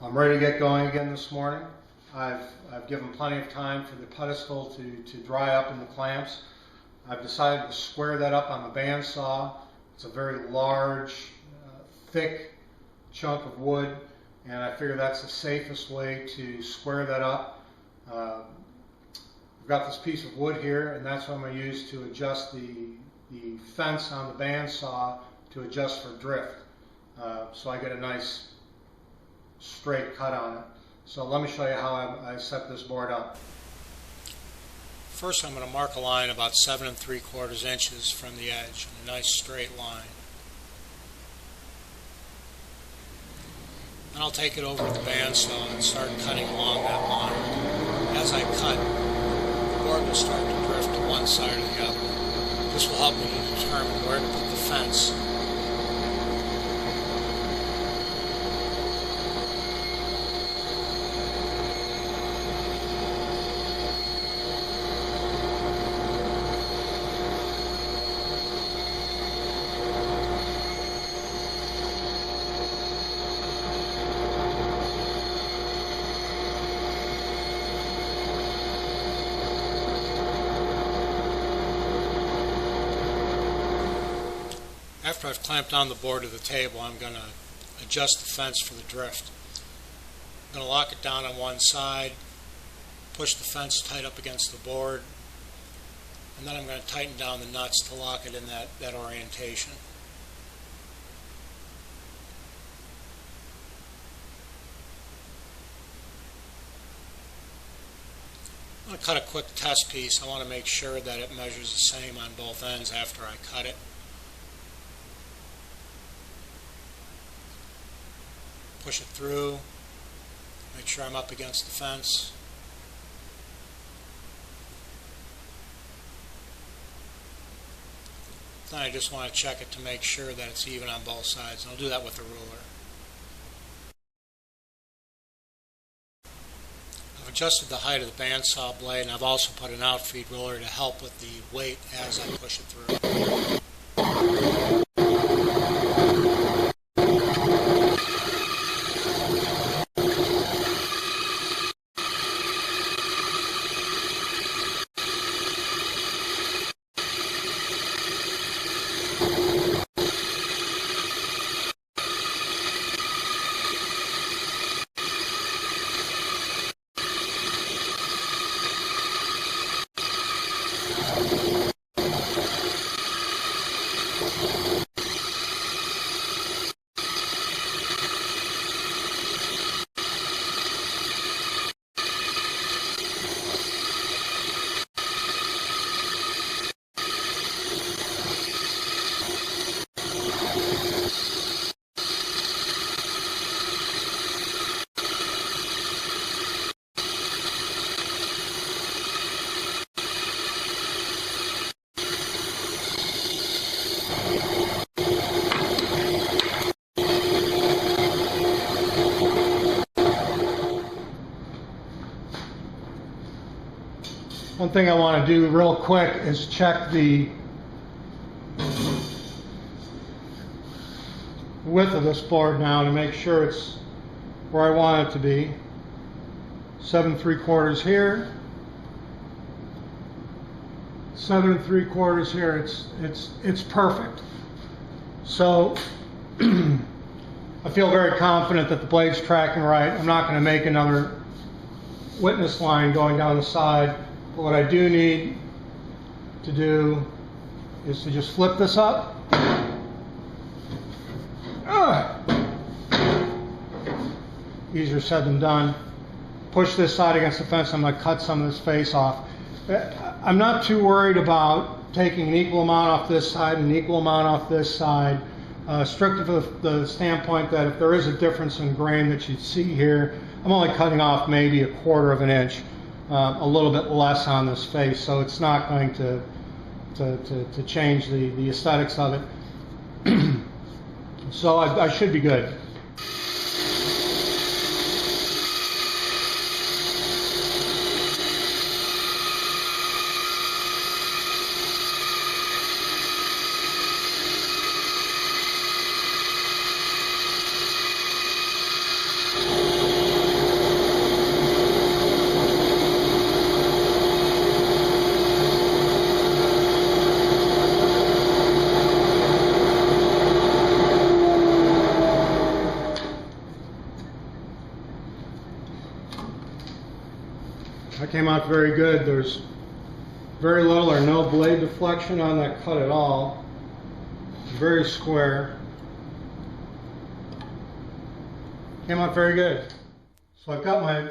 I'm ready to get going again this morning. I've given plenty of time for the pedestal to dry up in the clamps. I've decided to square that up on the bandsaw. It's a very large, thick chunk of wood, and I figure that's the safest way to square that up. I've got this piece of wood here, and that's what I'm going to use to adjust the fence on the bandsaw to adjust for drift. So I get a nice straight cut on it. So let me show you how I set this board up. First, I'm going to mark a line about 7 3/4 inches from the edge, a nice straight line. Then I'll take it over to the bandsaw and start cutting along that line. As I cut, the board will start to drift to one side or the other. This will help me to determine where to put the fence. After I've clamped down the board of the table, I'm going to adjust the fence for the drift. I'm going to lock it down on one side, push the fence tight up against the board, and then I'm going to tighten down the nuts to lock it in that orientation. I'm going to cut a quick test piece. I want to make sure that it measures the same on both ends after I cut it. Push it through, make sure I'm up against the fence. Then I just want to check it to make sure that it's even on both sides, and I'll do that with a ruler. I've adjusted the height of the bandsaw blade, and I've also put an outfeed roller to help with the weight as I push it through. One thing I want to do real quick is check the width of this board now to make sure it's where I want it to be. 7 3/4 here, 7 3/4 here. It's perfect. So I feel very confident that the blade's tracking right. I'm not going to make another witness line going down the side. But what I do need to do is to just flip this up. Easier said than done. Push this side against the fence. I'm going to cut some of this face off. I'm not too worried about taking an equal amount off this side and an equal amount off this side, strictly for the standpoint that if there is a difference in grain that you see here, I'm only cutting off maybe 1/4 inch. A little bit less on this face, so it's not going to change the aesthetics of it. So I should be good. came out very good. There's very little or no blade deflection on that cut at all. Very square. Came out very good. So I've got my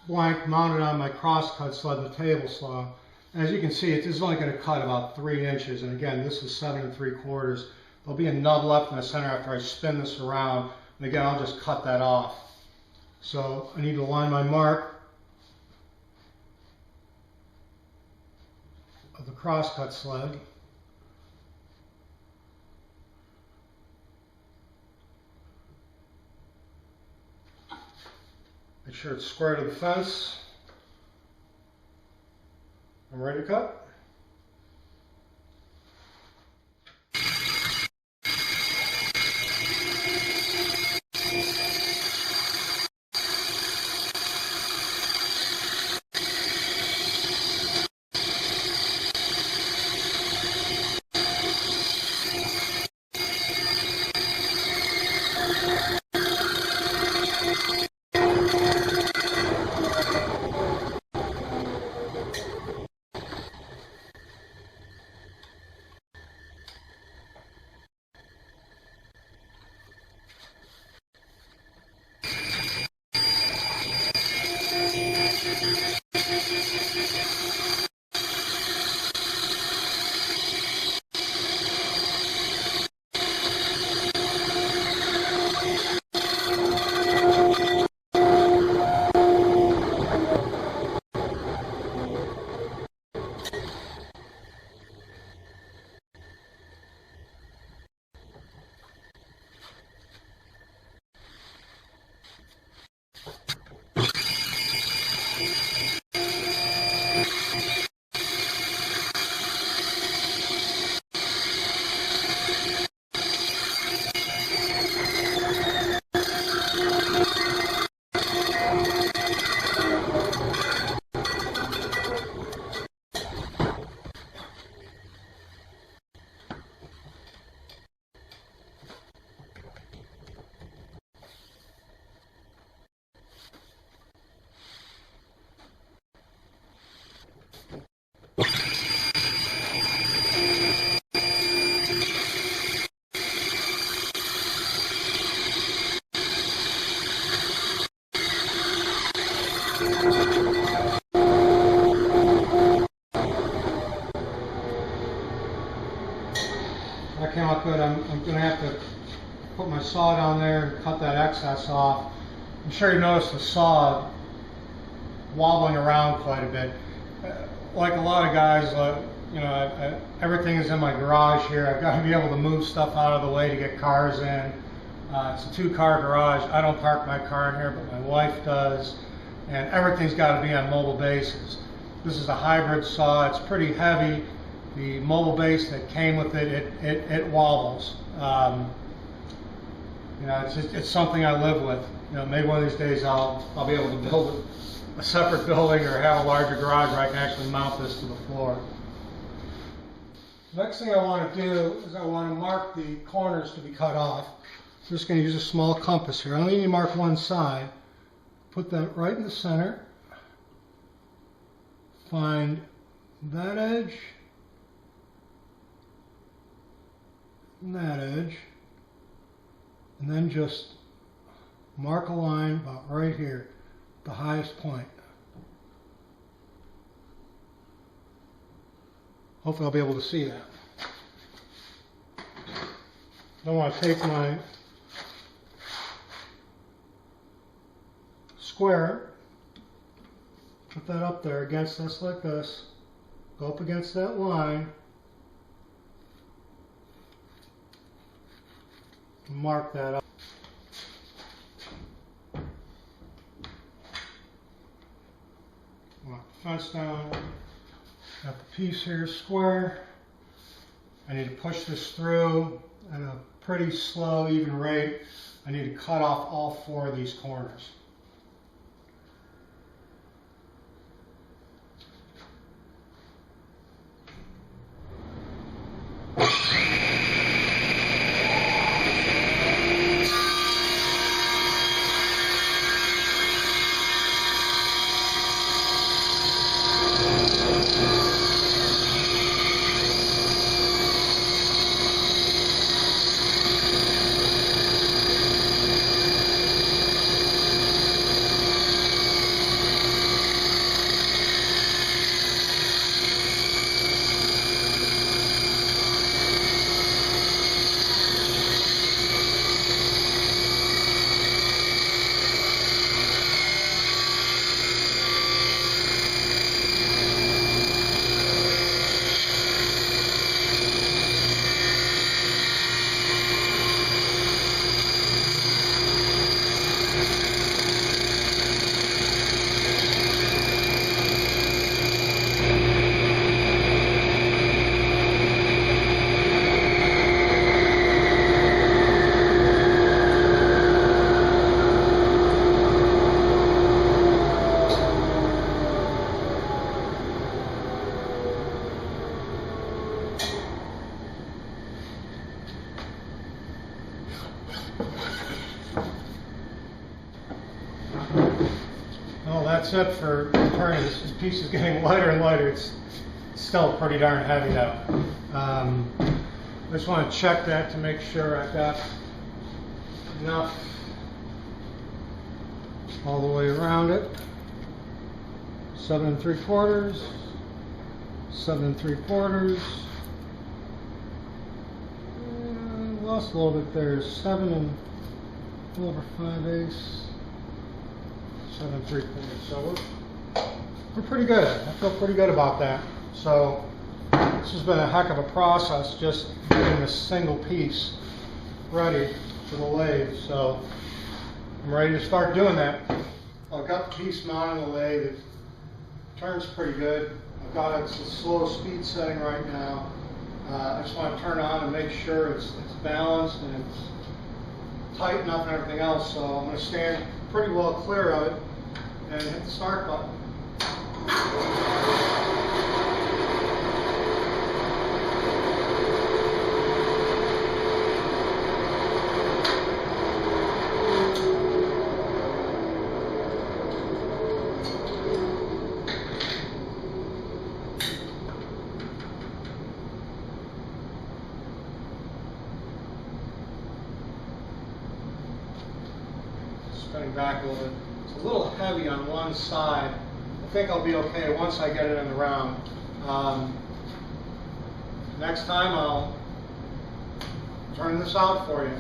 blank mounted on my crosscut sled, the table saw. As you can see, it is only going to cut about 3 inches, and again, this is 7 3/4. There'll be a nub left in the center after I spin this around, and again, I'll just cut that off. So I need to line my mark of the crosscut sled. Make sure it's square to the fence. I'm ready to cut. That came out good. I'm going to have to put my saw down there and cut that excess off. I'm sure you noticed the saw wobbling around quite a bit. Like a lot of guys, you know, everything is in my garage here. I've got to be able to move stuff out of the way to get cars in. It's a 2-car garage. I don't park my car in here, but my wife does. And everything's got to be on mobile bases. This is a hybrid saw. It's pretty heavy. The mobile base that came with it wobbles. You know, it's something I live with. You know, maybe one of these days I'll be able to build a separate building or have a larger garage where I can actually mount this to the floor. The next thing I want to do is I want to mark the corners to be cut off. I'm just going to use a small compass here. I only need to mark one side. Put that right in the center. Find that edge. And that edge. And then just mark a line about right here, the highest point. Hopefully I'll be able to see that. Then I want to take my square, put that up there against this like this, go up against that line, and mark that up. Mark the fence down, got the piece here square. I need to push this through at a pretty slow, even rate. I need to cut off all 4 of these corners. Well, that's it for turning. This piece is getting lighter and lighter. It's still pretty darn heavy though. I just want to check that to make sure I've got enough all the way around it. 7 3/4, 7 3/4. Lost a little bit there. 7 and a little over 5/8. 7 3/4. So we're pretty good. I feel pretty good about that. So this has been a heck of a process, just getting this single piece ready for the lathe. So I'm ready to start doing that. I've got the piece mounted on the lathe. It turns pretty good. I've got it at a slow speed setting right now. I just want to turn it on and make sure it's balanced and it's tight enough and everything else. So I'm going to stand pretty well clear of it and hit the start button. Spinning back a little bit. It's a little heavy on one side. I think I'll be okay once I get it in the round. Next time I'll turn this out for you.